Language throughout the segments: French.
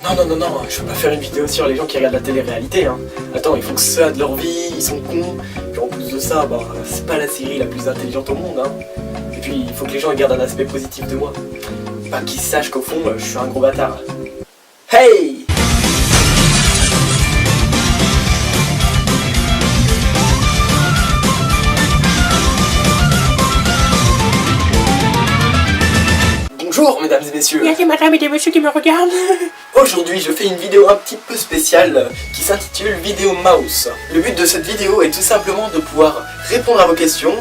Non, non, non, non, je veux pas faire une vidéo sur les gens qui regardent la télé-réalité, hein. Attends, ils font que ça de leur vie, ils sont cons. Puis en plus de ça, bah, c'est pas la série la plus intelligente au monde, hein. Et puis, il faut que les gens gardent un aspect positif de moi. Pas qu'ils sachent qu'au fond, je suis un gros bâtard. Hey! Bonjour mesdames et messieurs. Il y a des madames et des messieurs qui me regardent. Aujourd'hui je fais une vidéo un petit peu spéciale qui s'intitule Vidéo Mouse. Le but de cette vidéo est tout simplement de pouvoir répondre à vos questions,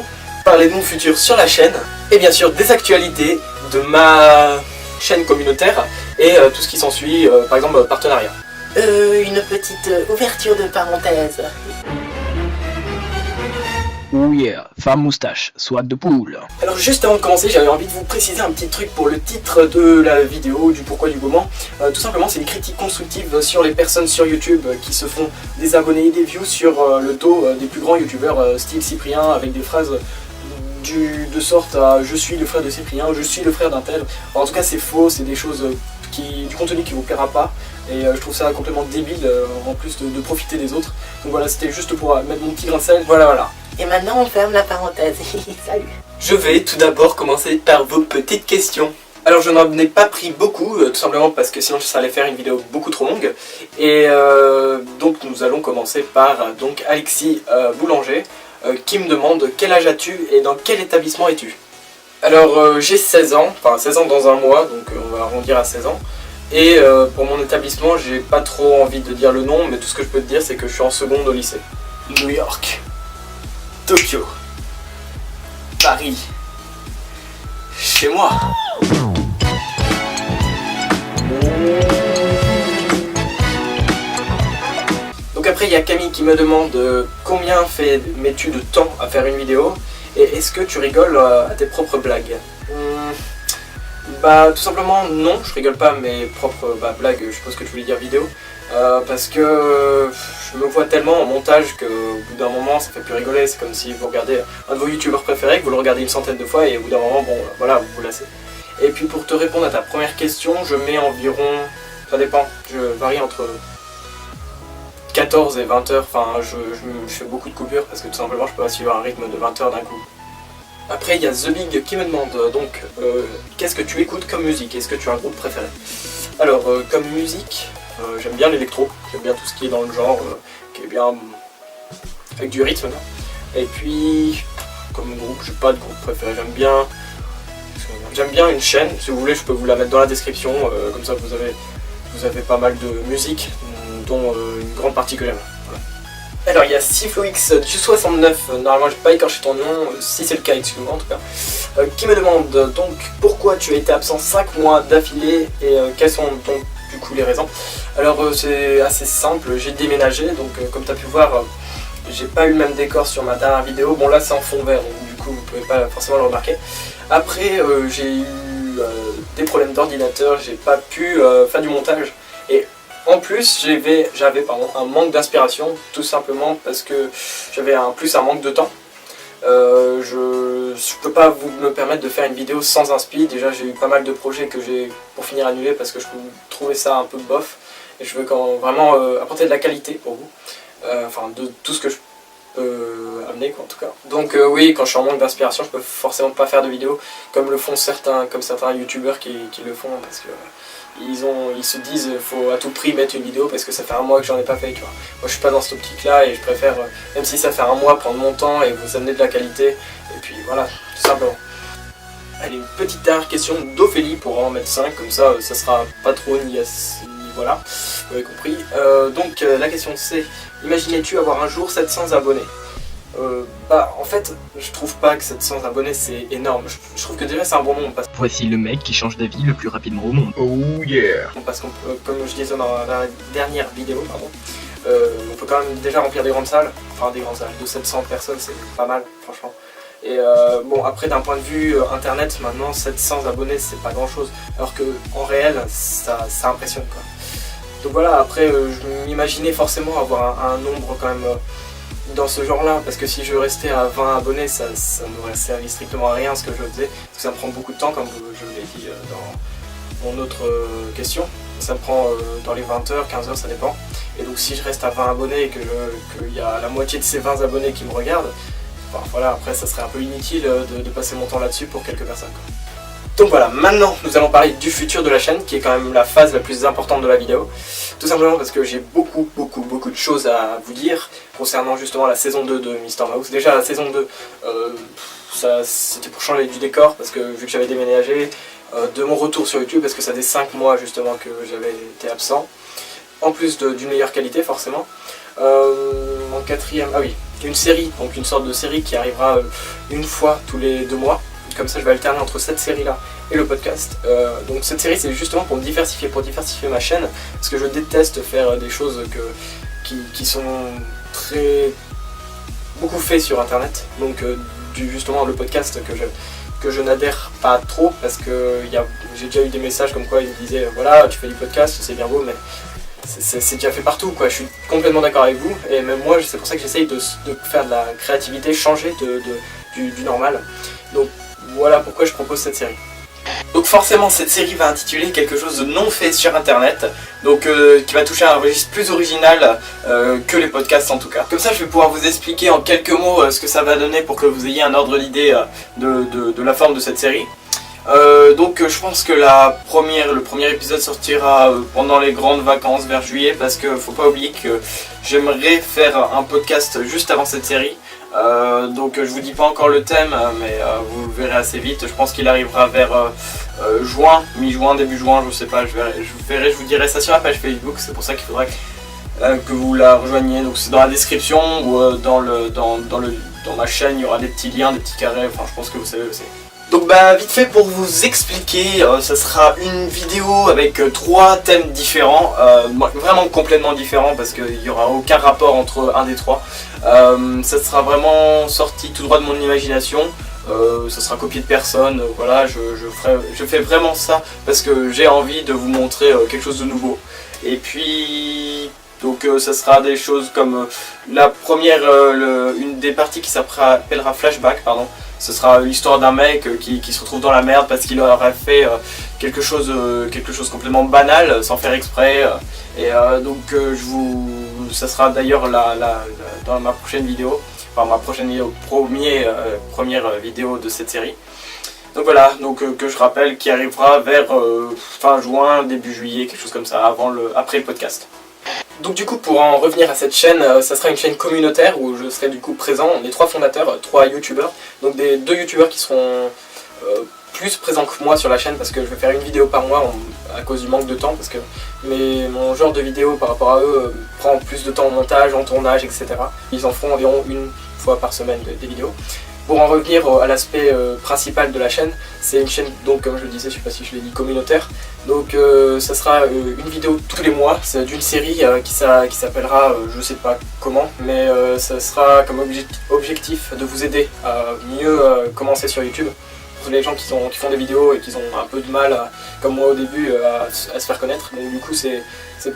parler de mon futur sur la chaîne et bien sûr des actualités de ma chaîne communautaire et tout ce qui s'ensuit, par exemple partenariat. Une petite ouverture de parenthèse. Oh yeah, femme moustache, soit de poule. Alors juste avant de commencer, j'avais envie de vous préciser un petit truc pour le titre de la vidéo, du pourquoi du comment. Tout simplement, c'est une critique constructive sur les personnes sur YouTube qui se font des abonnés et des views sur le dos des plus grands youtubeurs style Cyprien, avec des phrases de sorte à je suis le frère de Cyprien, je suis le frère d'un tel. En tout cas c'est faux, c'est des choses du contenu qui vous plaira pas. Et je trouve ça complètement débile en plus de profiter des autres. Donc voilà, c'était juste pour mettre mon petit grain de sel, voilà. Et maintenant on ferme la parenthèse. Salut. Je vais tout d'abord commencer par vos petites questions. Alors je n'en ai pas pris beaucoup, tout simplement parce que sinon ça allait faire une vidéo beaucoup trop longue. Et donc nous allons commencer par Alexis Boulanger qui me demande quel âge as-tu et dans quel établissement es-tu. Alors j'ai 16 ans, enfin 16 ans dans un mois, donc on va arrondir à 16 ans. Et pour mon établissement, j'ai pas trop envie de dire le nom, mais tout ce que je peux te dire c'est que je suis en seconde au lycée. New York, Tokyo, Paris, chez moi. Donc après il y a Camille qui me demande combien mets-tu de temps à faire une vidéo et est-ce que tu rigoles à tes propres blagues. Bah tout simplement non, je rigole pas à mes propres blagues, je suppose que tu voulais dire vidéo, parce que je me vois tellement en montage qu'au bout d'un moment ça fait plus rigoler, c'est comme si vous regardez un de vos youtubeurs préférés, que vous le regardez une centaine de fois et au bout d'un moment, bon voilà, vous vous lassez. Et puis pour te répondre à ta première question, je mets environ, ça dépend, je varie entre 14 et 20 heures, enfin je fais beaucoup de coupures parce que tout simplement je peux pas suivre un rythme de 20 heures d'un coup. Après il y a The Big qui me demande donc qu'est-ce que tu écoutes comme musique, est-ce que tu as un groupe préféré. Alors comme musique, j'aime bien l'électro, j'aime bien tout ce qui est dans le genre, qui est bien avec du rythme. Et puis comme groupe, j'ai pas de groupe préféré, j'aime bien une chaîne, si vous voulez je peux vous la mettre dans la description, comme ça vous avez pas mal de musique, dont une grande partie que j'aime. Alors il y a Siflox du 69, normalement je vais pas écorcher ton nom, si c'est le cas excuse-moi en tout cas, qui me demande donc pourquoi tu as été absent 5 mois d'affilée et quelles sont donc du coup les raisons. Alors c'est assez simple, j'ai déménagé donc comme tu as pu voir j'ai pas eu le même décor sur ma dernière vidéo, bon là c'est en fond vert donc du coup vous pouvez pas forcément le remarquer. Après j'ai eu des problèmes d'ordinateur, j'ai pas pu faire du montage et en plus, j'avais un manque d'inspiration, tout simplement parce que j'avais un manque de temps. Je peux pas me permettre de faire une vidéo sans inspi. Déjà, j'ai eu pas mal de projets que j'ai pour finir annulés parce que je trouvais ça un peu bof. Et je veux vraiment apporter de la qualité pour vous. Enfin, de tout ce que je peux amener, quoi, en tout cas. Donc oui, quand je suis en manque d'inspiration, je peux forcément pas faire de vidéos comme le font certains youtubeurs qui le font parce que ils se disent faut à tout prix mettre une vidéo parce que ça fait un mois que j'en ai pas fait, tu vois. Moi je suis pas dans cette optique là et je préfère, même si ça fait un mois, prendre mon temps et vous amener de la qualité et puis voilà, tout simplement. Allez, une petite dernière question d'Ophélie pour en mettre 5, comme ça ça sera pas trop ni voilà, vous avez compris. Donc la question c'est, imaginais-tu avoir un jour 700 abonnés? En fait, je trouve pas que 700 abonnés c'est énorme. Je trouve que déjà c'est un bon nombre. Voici le mec qui change d'avis le plus rapidement au monde. Oh yeah. Parce qu'on peut, comme je disais dans la dernière vidéo, on peut quand même déjà remplir des grandes salles. Enfin des grandes salles de 700 personnes, c'est pas mal, franchement. Et bon, après d'un point de vue internet, maintenant 700 abonnés c'est pas grand chose. Alors que en réel, ça impressionne quoi. Donc voilà, après je m'imaginais forcément avoir un nombre quand même dans ce genre là, parce que si je restais à 20 abonnés ça n'aurait servi strictement à rien ce que je faisais, parce que ça me prend beaucoup de temps comme je l'ai dit dans mon autre question. ça me prend dans les 20h, 15h, ça dépend. Et donc si je reste à 20 abonnés et qu'il y a la moitié de ces 20 abonnés qui me regardent, enfin, voilà, après ça serait un peu inutile de passer mon temps là-dessus pour quelques personnes, quoi. Donc voilà, maintenant nous allons parler du futur de la chaîne, qui est quand même la phase la plus importante de la vidéo. Tout simplement parce que j'ai beaucoup de choses à vous dire concernant justement la saison 2 de Mister Mouse. Déjà la saison 2, c'était pour changer du décor, parce que vu que j'avais déménagé, de mon retour sur YouTube, parce que ça fait 5 mois justement que j'avais été absent, en plus d'une meilleure qualité forcément. En quatrième, ah oui, une série, donc une sorte de série qui arrivera une fois tous les 2 mois. Comme ça je vais alterner entre cette série là et le podcast. Donc cette série c'est justement pour me diversifier, ma chaîne, parce que je déteste faire des choses qui sont beaucoup faites sur internet. Donc justement le podcast que je n'adhère pas trop, parce que j'ai déjà eu des messages comme quoi ils me disaient voilà, tu fais du podcast, c'est bien beau, mais c'est déjà fait partout, quoi. Je suis complètement d'accord avec vous, et même moi c'est pour ça que j'essaye de faire de la créativité, changer du normal. Donc voilà pourquoi je propose cette série. Donc forcément cette série va intituler quelque chose de non fait sur internet, donc qui va toucher à un registre plus original que les podcasts en tout cas. Comme ça je vais pouvoir vous expliquer en quelques mots ce que ça va donner pour que vous ayez un ordre d'idée de la forme de cette série. Donc je pense que le premier épisode sortira pendant les grandes vacances vers juillet, parce que faut pas oublier que j'aimerais faire un podcast juste avant cette série. Donc je vous dis pas encore le thème, mais vous le verrez assez vite. Je pense qu'il arrivera vers juin, mi-juin, début juin, je sais pas, je vous dirai ça sur la page Facebook. C'est pour ça qu'il faudra que vous la rejoigniez. Donc c'est dans la description ou dans ma chaîne, il y aura des petits liens, des petits carrés, enfin je pense que vous savez aussi. Donc bah vite fait pour vous expliquer, ça sera une vidéo avec 3 thèmes différents, vraiment complètement différents, parce qu'il n'y aura aucun rapport entre un des 3. Ça sera vraiment sorti tout droit de mon imagination, ça sera copié de personne, voilà, je fais vraiment ça parce que j'ai envie de vous montrer quelque chose de nouveau. Et puis donc ça sera des choses comme la première, une des parties qui s'appellera Flashback, pardon. Ce sera l'histoire d'un mec qui se retrouve dans la merde parce qu'il aurait fait quelque chose complètement banal sans faire exprès. Donc ça sera d'ailleurs dans ma prochaine vidéo, enfin ma prochaine vidéo, première vidéo de cette série. Donc voilà, que je rappelle, qui arrivera vers fin juin, début juillet, quelque chose comme ça, après le podcast. Donc du coup, pour en revenir à cette chaîne, ça sera une chaîne communautaire où je serai du coup présent. On est 3 fondateurs, 3 youtubeurs, donc des 2 youtubeurs qui seront plus présents que moi sur la chaîne, parce que je vais faire une vidéo par mois à cause du manque de temps, parce que mon genre de vidéo par rapport à eux prend plus de temps en montage, en tournage, etc. Ils en feront environ une fois par semaine des vidéos. Pour en revenir à l'aspect principal de la chaîne, c'est une chaîne, donc comme je le disais, je sais pas si je l'ai dit, communautaire. Donc ça sera une vidéo tous les mois, c'est d'une série qui s'appellera, je sais pas comment, mais ça sera comme objectif de vous aider à mieux commencer sur YouTube. Pour les gens qui font des vidéos et qui ont un peu de mal, comme moi au début, à se faire connaître. Donc du coup c'est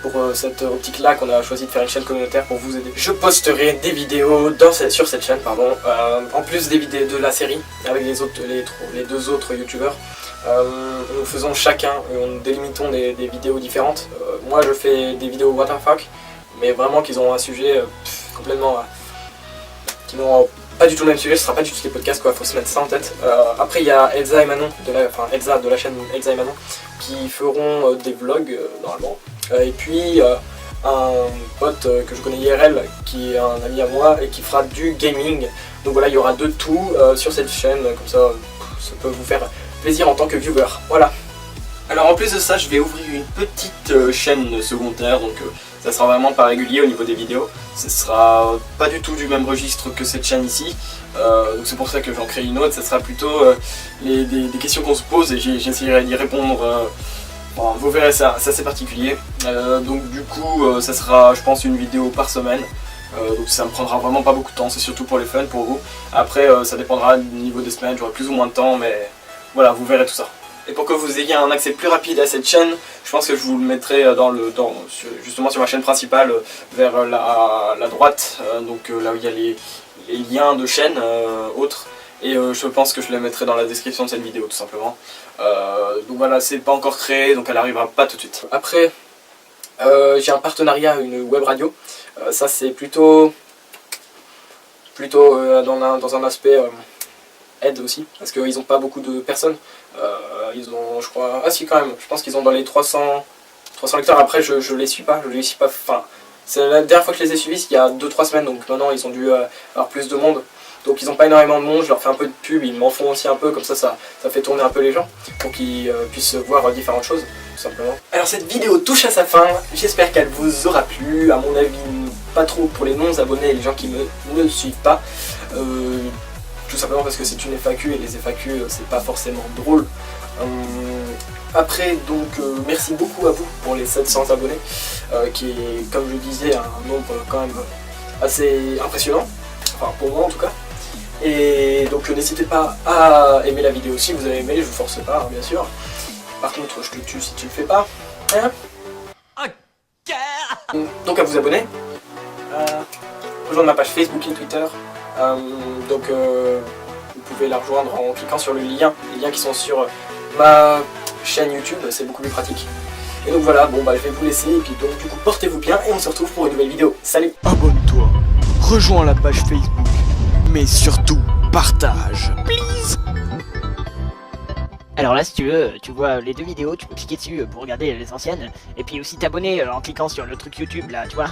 pour cette optique là qu'on a choisi de faire une chaîne communautaire pour vous aider. Je posterai des vidéos sur cette chaîne, pardon, en plus des vidéos de la série avec les 2 autres youtubeurs. Nous faisons chacun, nous délimitons des vidéos différentes. Moi je fais des vidéos what the fuck, mais vraiment qu'ils ont un sujet complètement qui n'ont pas du tout le même sujet, ce sera pas du tout des podcasts, quoi, faut se mettre ça en tête. Après il y a Elsa et Manon, Elsa de la chaîne Elsa et Manon, qui feront des vlogs normalement. Et puis un pote que je connais IRL, qui est un ami à moi et qui fera du gaming. Donc voilà, il y aura de tout sur cette chaîne, comme ça peut vous faire plaisir en tant que viewer. Voilà. Alors en plus de ça, je vais ouvrir une petite chaîne secondaire, donc ça sera vraiment pas régulier au niveau des vidéos. Ce sera pas du tout du même registre que cette chaîne ici, donc c'est pour ça que j'en crée une autre. Ça sera plutôt des questions qu'on se pose et j'essaierai d'y répondre. Bon, vous verrez, c'est assez particulier. Donc du coup, ça sera, je pense, une vidéo par semaine. Donc ça me prendra vraiment pas beaucoup de temps, c'est surtout pour les fun, pour vous. Après, ça dépendra du niveau des semaines, j'aurai plus ou moins de temps, mais voilà, vous verrez tout ça. Et pour que vous ayez un accès plus rapide à cette chaîne, je pense que je vous le mettrai justement sur ma chaîne principale, vers la droite, donc là où il y a les liens de chaîne autres. Et je pense que je la mettrai dans la description de cette vidéo tout simplement. Donc voilà, c'est pas encore créé, donc elle arrivera pas tout de suite. Après, j'ai un partenariat, une web radio. Ça c'est plutôt dans un aspect aide aussi, parce qu'ils n'ont pas beaucoup de personnes. Ils ont, je crois, ah si quand même, je pense qu'ils ont dans les 300 lecteurs. Après je les suis pas, enfin, c'est la dernière fois que je les ai suivis, il y a 2-3 semaines, donc maintenant ils ont dû avoir plus de monde. Donc ils n'ont pas énormément de monde, je leur fais un peu de pub, ils m'en font aussi un peu, comme ça fait tourner un peu les gens, pour qu'ils puissent voir différentes choses, tout simplement. Alors cette vidéo touche à sa fin, j'espère qu'elle vous aura plu, à mon avis pas trop pour les non-abonnés et les gens qui ne suivent pas, tout simplement parce que c'est une FAQ et les FAQ c'est pas forcément drôle. Après donc merci beaucoup à vous pour les 700 abonnés, qui est comme je disais un nombre quand même assez impressionnant, enfin pour moi en tout cas. Et donc n'hésitez pas à aimer la vidéo si vous avez aimé, je vous force pas hein, bien sûr. Par contre je te tue si tu le fais pas. Hein, donc à vous abonner, rejoindre ma page Facebook et Twitter. Donc vous pouvez la rejoindre en cliquant sur les liens qui sont sur ma chaîne YouTube, c'est beaucoup plus pratique. Et donc voilà, bon bah je vais vous laisser et puis donc du coup portez-vous bien et on se retrouve pour une nouvelle vidéo. Salut! Abonne-toi, rejoins la page Facebook, mais surtout partage, please. Alors là, si tu veux, tu vois les 2 vidéos, tu peux cliquer dessus pour regarder les anciennes, et puis aussi t'abonner en cliquant sur le truc YouTube là, tu vois.